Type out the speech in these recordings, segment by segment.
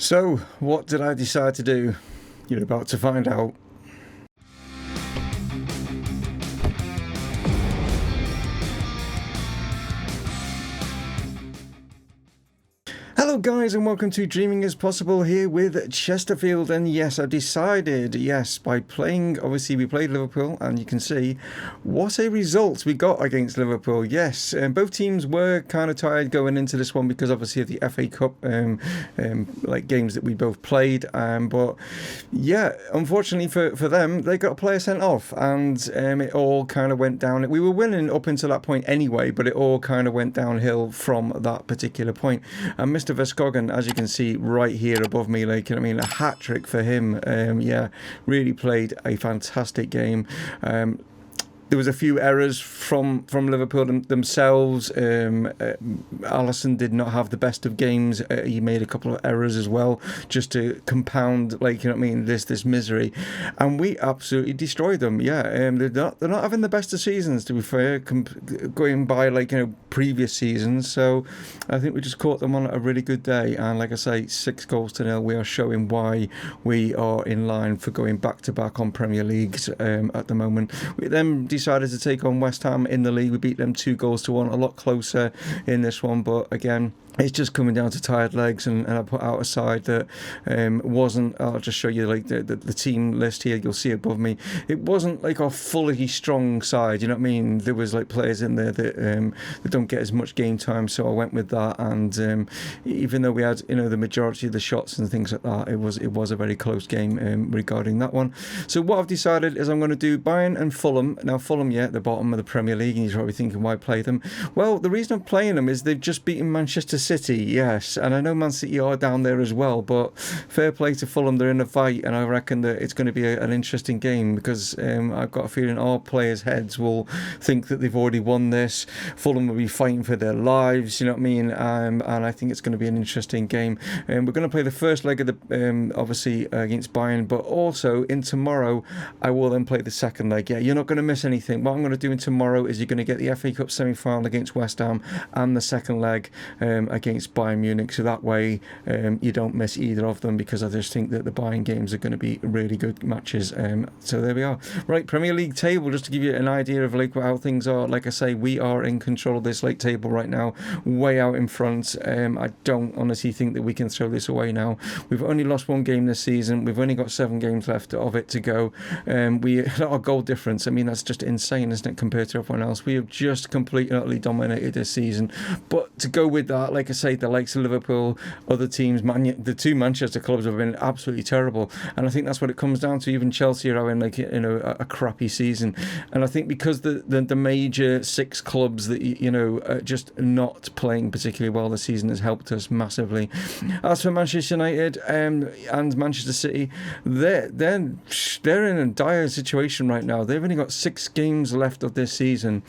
So, what did I decide to do? You're about to find out. Hello guys and welcome to Dreaming is Possible here with Chesterfield, and yes, I decided, by playing, obviously we played Liverpool and you can see what a result we got against Liverpool. Yes, both teams were kind of tired going into this one because obviously of the FA Cup games that we both played, but yeah, unfortunately for them, they got a player sent off and it all kind of went down. We were winning up until that point anyway, but it all kind of went downhill from that particular point. And Mr. Vescogan, as you can see right here above me, a hat trick for him. Really played a fantastic game. There was a few errors from Liverpool themselves. Alisson did not have the best of games. He made a couple of errors as well, just to compound, this misery. And we absolutely destroyed them. Yeah, they're not having the best of seasons, to be fair, going by previous seasons. So I think we just caught them on a really good day. And like I say, 6-0. We are showing why we are in line for going back to back on Premier Leagues at the moment. We then decided to take on West Ham in the league. We beat them 2-1, a lot closer in this one, but again, it's just coming down to tired legs, and I put out a side that wasn't. I'll just show you the team list here. You'll see above me. It wasn't like a fully strong side. You know what I mean? There was players in there that don't get as much game time, so I went with that. And even though we had the majority of the shots and things like that, it was a very close game regarding that one. So what I've decided is I'm going to do Bayern and Fulham. Now Fulham, at the bottom of the Premier League, and you're probably thinking, why play them? Well, the reason I'm playing them is they've just beaten Manchester City, yes, and I know Man City are down there as well, but fair play to Fulham, they're in a fight, and I reckon that it's going to be an interesting game because I've got a feeling our players' heads will think that they've already won this. Fulham will be fighting for their lives, you know what I mean, and I think it's going to be an interesting game. We're going to play the first leg of the obviously against Bayern, but also in tomorrow I will then play the second leg. Yeah, you're not going to miss anything. What I'm going to do in tomorrow is you're going to get the FA Cup semi-final against West Ham and the second leg against Bayern Munich, so that way you don't miss either of them, because I just think that the Bayern games are going to be really good matches. So there we are. Right, Premier League table, just to give you an idea of how things are. Like I say, we are in control of this table right now, way out in front. I don't honestly think that we can throw this away now. We've only lost one game this season. We've only got 7 games left of it to go. Our goal difference, that's just insane, isn't it, compared to everyone else? We have just completely and utterly dominated this season. But to go with that, like I say, the likes of Liverpool, other teams, the 2 Manchester clubs have been absolutely terrible, and I think that's what it comes down to. Even Chelsea are having a crappy season, and I think because the major 6 clubs that are just not playing particularly well this season has helped us massively. As for Manchester United and Manchester City, they're in a dire situation right now. They've only got 6 games left of this season,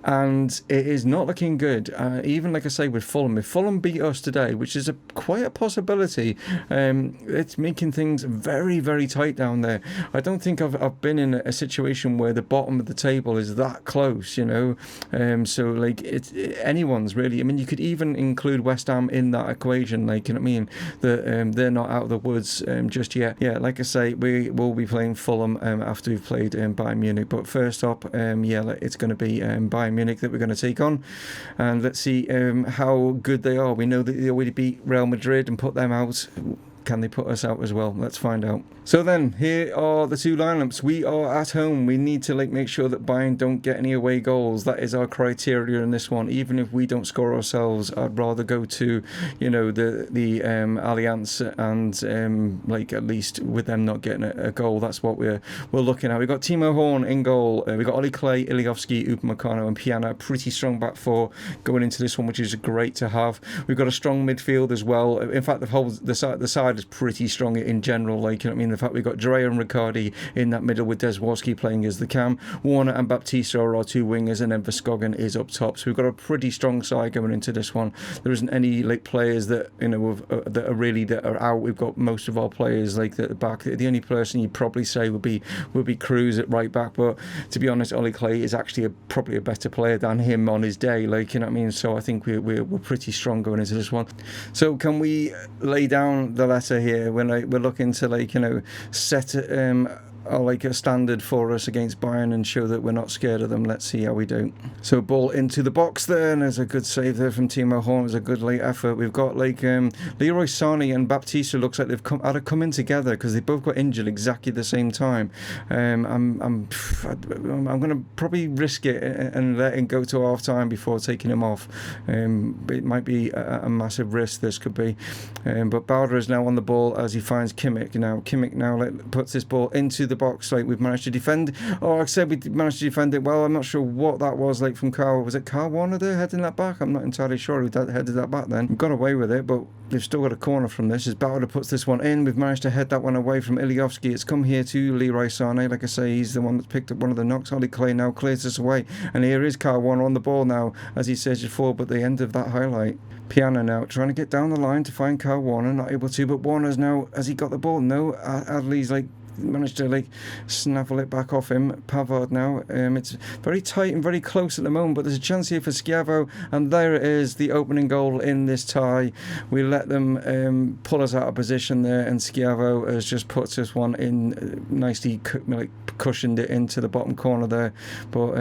and it is not looking good. Even like I say with Fulham, if Fulham beat us today, which is quite a possibility, it's making things very, very tight down there. I don't think I've been in a situation where the bottom of the table is that close, so it's anyone's really. You could even include West Ham in that equation, that they're not out of the woods just yet. Yeah, like I say, we will be playing Fulham after we've played Bayern Munich, but first up, it's going to be Bayern Munich that we're going to take on, and let's see how good they are. We know that they already beat Real Madrid and put them out. Can they put us out as well? Let's find out. So then, here are the 2 lineups. We are at home. We need to make sure that Bayern don't get any away goals. That is our criteria in this one. Even if we don't score ourselves, I'd rather go to, the Allianz and at least with them not getting a goal. That's what we're looking at. We've got Timo Horn in goal. We've got Oli Clay, Iliovsky, Upamecano and Piana. Pretty strong back 4 going into this one, which is great to have. We've got a strong midfield as well. In fact, the side is pretty strong in general. The fact we've got Drea and Riccardi in that middle with Desworski playing as the cam. Warner and Baptista are our 2 wingers, and then Vescogan is up top. So we've got a pretty strong side going into this one. There isn't any players that that are out. We've got most of our players at the back. The only person you'd probably say would be Cruz at right back, but to be honest, Oli Clay is actually probably a better player than him on his day. So I think we're pretty strong going into this one. So can we lay down the better here when we're looking to set like a standard for us against Bayern and show that we're not scared of them. Let's see how we do. So ball into the box there, and there's a good save there from Timo Horn. It was a good late effort. We've got Leroy Sané and Baptista. Looks like they've come in together because they both got injured exactly the same time. I'm going to probably risk it and let him go to half time before taking him off. It might be a massive risk, this could be. But Bauder is now on the ball as he finds Kimmich. Kimmich now puts this ball into the box. We've managed to defend. I said we managed to defend it well. I'm not sure what that was from Carl. Was it Carl Warner there heading that back? I'm not entirely sure who headed that back then. We've got away with it, but they've still got a corner from this as Bauder puts this one in. We've managed to head that one away from Iliovsky. It's come here to Leroy Sané. Like I say, he's the one that's picked up one of the knocks. Ollie Clay now clears this away, and here is Carl Warner on the ball now as he surges forward, but the end of that highlight. Piana now trying to get down the line to find Carl Warner, not able to, but Warner's now, has he got the ball? No, Adley's managed to snaffle it back off him. Pavard now, it's very tight and very close at the moment, but there's a chance here for Schiavo, and there it is, the opening goal in this tie. We let them pull us out of position there, and Schiavo has just put this one in nicely, cushioned it into the bottom corner there. But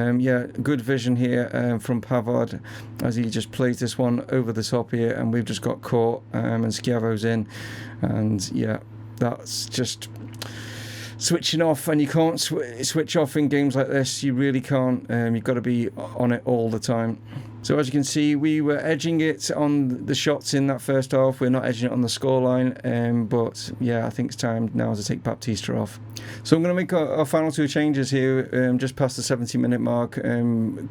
good vision here from Pavard as he just plays this one over the top here, and we've just got caught, and Schiavo's in, and that's just switching off, and you can't switch off in games like this. You really can't. You've got to be on it all the time. So as you can see, we were edging it on the shots in that first half. We're not edging it on the scoreline, but I think it's time now to take Baptista off. So I'm going to make our final two changes here, just past the 70-minute mark.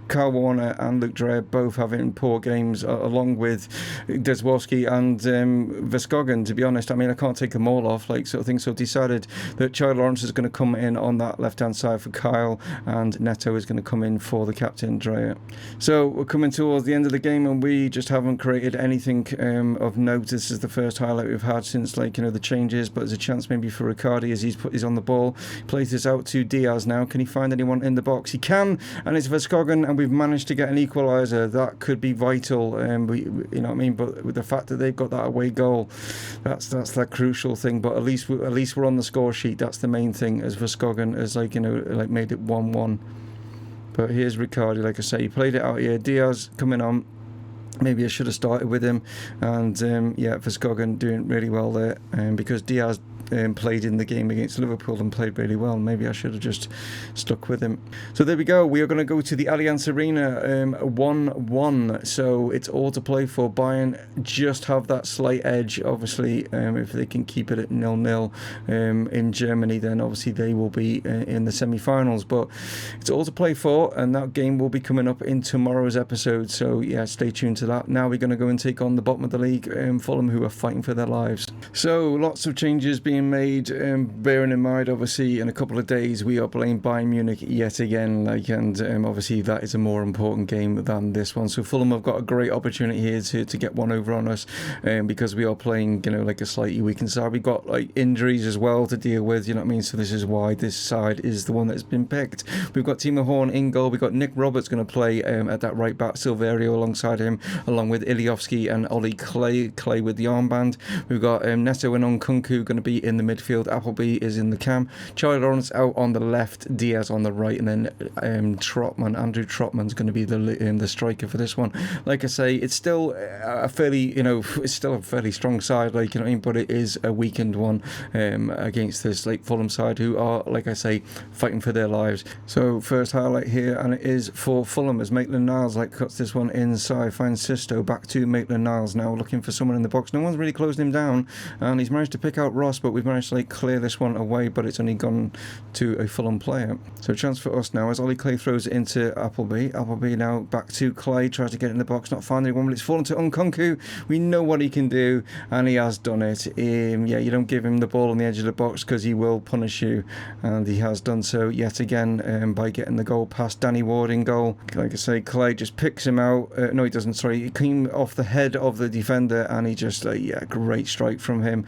Carl Warner and Luke Dreher both having poor games, along with Deswolski and Verskogen. To be honest, I can't take them all off, sort of thing. So I decided that Charlie Lawrence is going to come in on that left-hand side for Kyle, and Neto is going to come in for the captain, Dreher. So we're coming towards the end of the game, and we just haven't created anything of note. This is the first highlight we've had since the changes, but there's a chance maybe for Riccardi as he's on the ball. He plays this out to Diaz now. Can he find anyone in the box? He can, and it's Verskogen, and we've managed to get an equaliser. That could be vital. But with the fact that they've got that away goal, that's that crucial thing. But at least we're on the score sheet. That's the main thing, as Verskogen has made it 1-1. But here's Riccardi, like I say, he played it out here. Diaz coming on. Maybe I should have started with him. And Verskogen doing really well there. Because Diaz played in the game against Liverpool and played really well. Maybe I should have just stuck with him. So there we go. We are going to go to the Allianz Arena 1-1. So it's all to play for. Bayern just have that slight edge. Obviously, if they can keep it at 0-0 in Germany, then obviously they will be in the semi-finals. But it's all to play for, and that game will be coming up in tomorrow's episode. So stay tuned to that. Now we're going to go and take on the bottom of the league, Fulham, who are fighting for their lives. So lots of changes being made, bearing in mind obviously in a couple of days we are playing Bayern Munich yet again, and obviously that is a more important game than this one. So Fulham have got a great opportunity here to get one over on us, because we are playing a slightly weakened side. We've got injuries as well to deal with, so this is why this side is the one that's been picked. We've got Timo Horn in goal. We've got Nick Roberts going to play at that right back, Silverio alongside him, along with Iliovsky and Ollie Clay with the armband. We've got Neto and Nkunku going to be in the midfield. Appleby is in the cam. Charlie Lawrence out on the left, Diaz on the right, and then Andrew Trotman's going to be the striker for this one. Like I say, it's still a fairly strong side, but it is a weakened one against this Fulham side, who are, like I say, fighting for their lives. So first highlight here, and it is for Fulham as Maitland-Niles cuts this one inside, finds Sisto. Back to Maitland-Niles now, looking for someone in the box. No one's really closed him down, and he's managed to pick out Ross, but we've managed to clear this one away, but it's only gone to a Fulham player. So chance for us now as Ollie Clay throws it into Appleby. Appleby now back to Clay, tries to get in the box, not finding one, but it's fallen to Nkunku. We know what he can do, and he has done it. You don't give him the ball on the edge of the box because he will punish you, and he has done so yet again by getting the goal past Danny Ward in goal. Like I say, Clay just picks him out. No, he doesn't, sorry. He came off the head of the defender, and he just, great strike from him.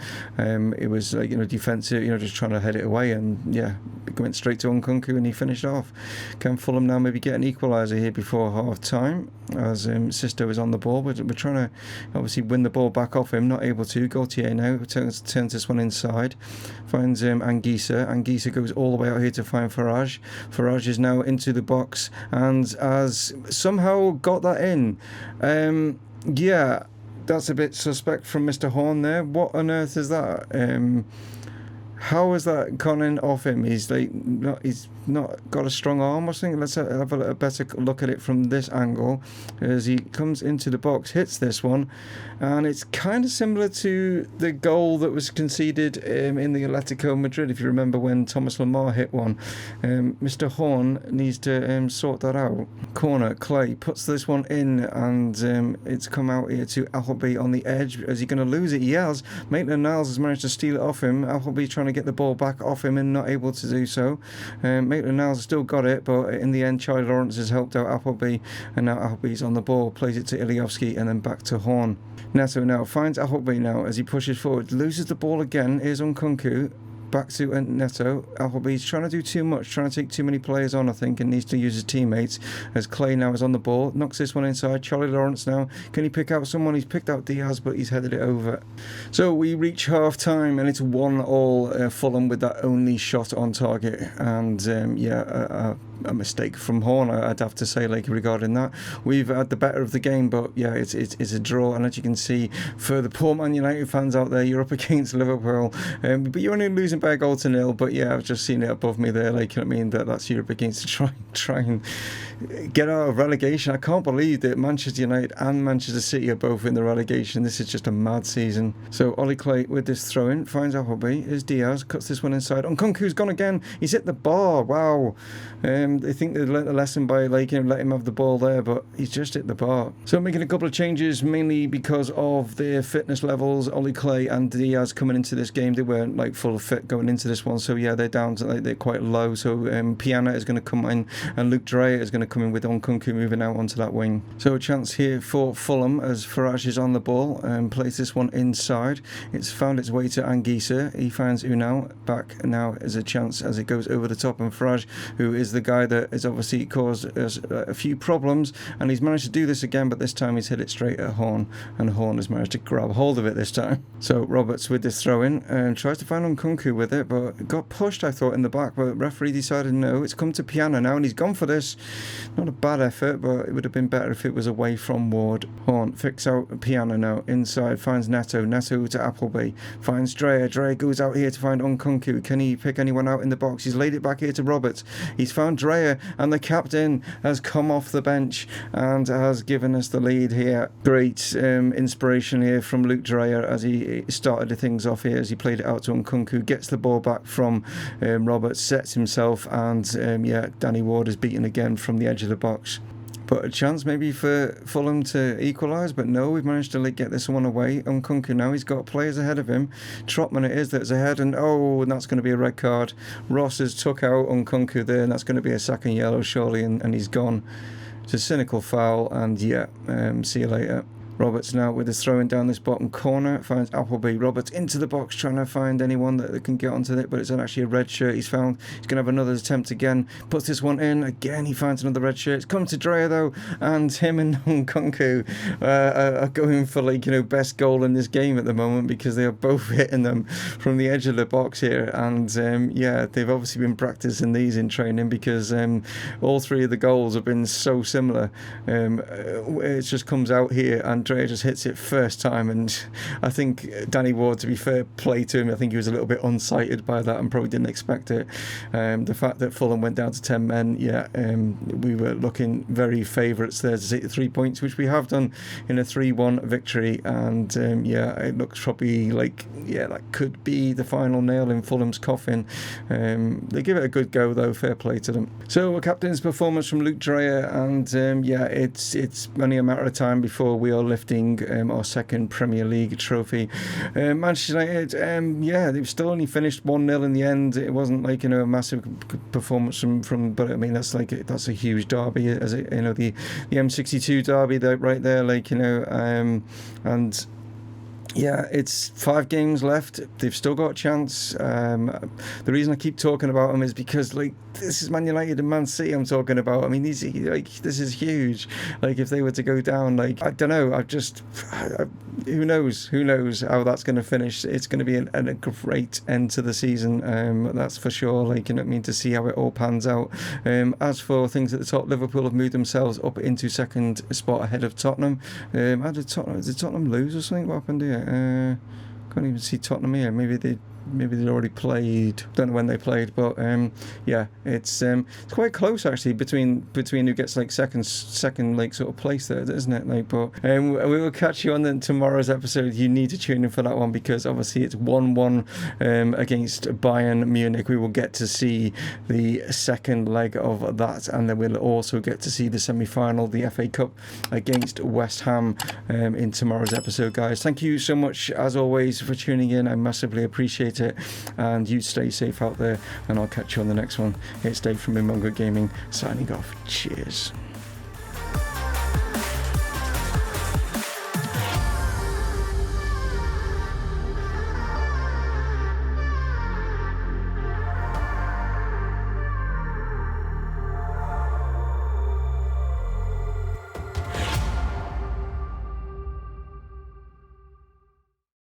It was was like, defensive, just trying to head it away, and yeah, it went straight to Nkunku and he finished off. Can Fulham now maybe get an equaliser here before half time, as Sisto is on the ball, but we're trying to obviously win the ball back off him, not able to. Gaultier now turns this one inside, finds Anguissa. Anguissa goes all the way out here to find Farage. Farage is now into the box and has somehow got that in. Yeah, that's a bit suspect from Mr. Horn there. What on earth is that? How has that gone in off him? He's not got a strong arm or something. Let's have a better look at it from this angle as he comes into the box, hits this one, and it's kind of similar to the goal that was conceded in the Atletico Madrid, if you remember when Thomas Lemar hit one. Mr. Horn needs to sort that out. Corner, Clay puts this one in, and it's come out here to Appleby on the edge. Is he going to lose it? He has. Maitland-Niles has managed to steal it off him. Appleby trying to get the ball back off him and not able to do so. Maitland-Niles has still got it, but in the end Charlie Lawrence has helped out Appleby, and now Appleby's on the ball, plays it to Iliovsky and then back to Horn. Neto now finds Appleby now as he pushes forward, loses the ball again. Here's Nkunku. Back to Neto. Appleby's trying to do too much, trying to take too many players on, I think, and needs to use his teammates, as Clay now is on the ball, knocks this one inside. Charlie Lawrence now, can he pick out someone? He's picked out Diaz, but he's headed it over. So we reach half time and it's 1-1 Fulham with that only shot on target, and a mistake from Horn, I'd have to say, like, regarding that. We've had the better of the game, but yeah, it's a draw, and as you can see, for the poor Man United fans out there, you're up against Liverpool, but you're only losing by a goal to nil. But yeah, I've just seen it above me there, like, you know what I mean, that's Europe against to try and get out of relegation. I can't believe that Manchester United and Manchester City are both in the relegation. This is just a mad season. So Ollie Clay with this throw-in finds Appleby. Here's Diaz, cuts this one inside. Nkunku's gone again. He's hit the bar. Wow. They think they'd learnt the lesson by let him have the ball there, but he's just hit the bar. So making a couple of changes, mainly because of their fitness levels. Ollie Clay and Diaz coming into this game, they weren't like full of fit going into this one. So yeah, they're down to they're quite low. So Piana is going to come in, and Luke Dreyer is going to come in with Nkunku moving out onto that wing. So a chance here for Fulham as Farage is on the ball and plays this one inside. It's found its way to Anguissa. He finds Unal. Back now as a chance as it goes over the top, and Farage, who is the guy that has obviously caused us a few problems, and he's managed to do this again, but this time he's hit it straight at Horn, and Horn has managed to grab hold of it this time. So Roberts with this throw-in and tries to find Nkunku with it, but got pushed, I thought, in the back, but the referee decided no, it's come to Piana now, and he's gone for this. Not a bad effort, but it would have been better if it was away from Ward. Horn fix out Piana now, inside, finds Neto to Appleby, finds Dreyer. Dreyer goes out here to find Nkunku. Can he pick anyone out in the box? He's laid it back here to Roberts. He's found Dreyer, and the captain has come off the bench and has given us the lead here. Great inspiration here from Luke Dreyer as he started things off here, as he played it out to Nkunku, gets the ball back from Roberts, sets himself, and Danny Ward is beaten again from the edge of the box. But a chance maybe for Fulham to equalise, but no, we've managed to get this one away. Nkunku now, he's got players ahead of him. Trotman it is that's ahead, and that's going to be a red card. Ross has took out Nkunku there, and that's going to be a second yellow surely, and he's gone. It's a cynical foul, and see you later. Roberts now with his throwing down this bottom corner, finds Appleby. Roberts into the box trying to find anyone that can get onto it, but it's actually a red shirt he's found. He's going to have another attempt again, puts this one in again, he finds another red shirt. It's come to Dreyer though, and him and Nkunku are going for best goal in this game at the moment, because they are both hitting them from the edge of the box here, and they've obviously been practicing these in training, because all three of the goals have been so similar. It just comes out here and Dreyer just hits it first time, and I think Danny Ward, to be fair play to him, I think he was a little bit unsighted by that and probably didn't expect it. The fact that Fulham went down to 10 men, we were looking very favourites there to take the 3 points, which we have done in a 3-1 victory, and it looks probably that could be the final nail in Fulham's coffin. They give it a good go though, fair play to them. So a captain's performance from Luke Dreyer, and it's only a matter of time before we are lifting our second Premier League trophy. Manchester United, they've still only finished 1-0 in the end. It wasn't a massive performance from but I mean that's a huge derby, as it, the M62 derby right there, and yeah, it's 5 games left. They've still got a chance. The reason I keep talking about them is because, like, this is Man United and Man City I'm talking about. I mean, this is huge. Like, if they were to go down, like, I don't know. Who knows how that's going to finish. It's going to be a great end to the season. That's for sure. Like, you know what I mean, to see how it all pans out. As for things at the top, Liverpool have moved themselves up into second spot ahead of Tottenham. How did Tottenham lose or something? What happened here? Can't even see Tottenham here. Maybe they'd already played. Don't know when they played, but yeah, it's quite close actually between who gets like second like sort of place there, isn't it? Like, but we will catch you on tomorrow's episode. You need to tune in for that one because obviously it's 1-1 against Bayern Munich. We will get to see the second leg of that, and then we'll also get to see the semi-final, the FA Cup against West Ham in tomorrow's episode, guys. Thank you so much as always for tuning in. I massively appreciate it, and you stay safe out there, and I'll catch you on the next one. It's Dave from Mumongu Gaming signing off. Cheers.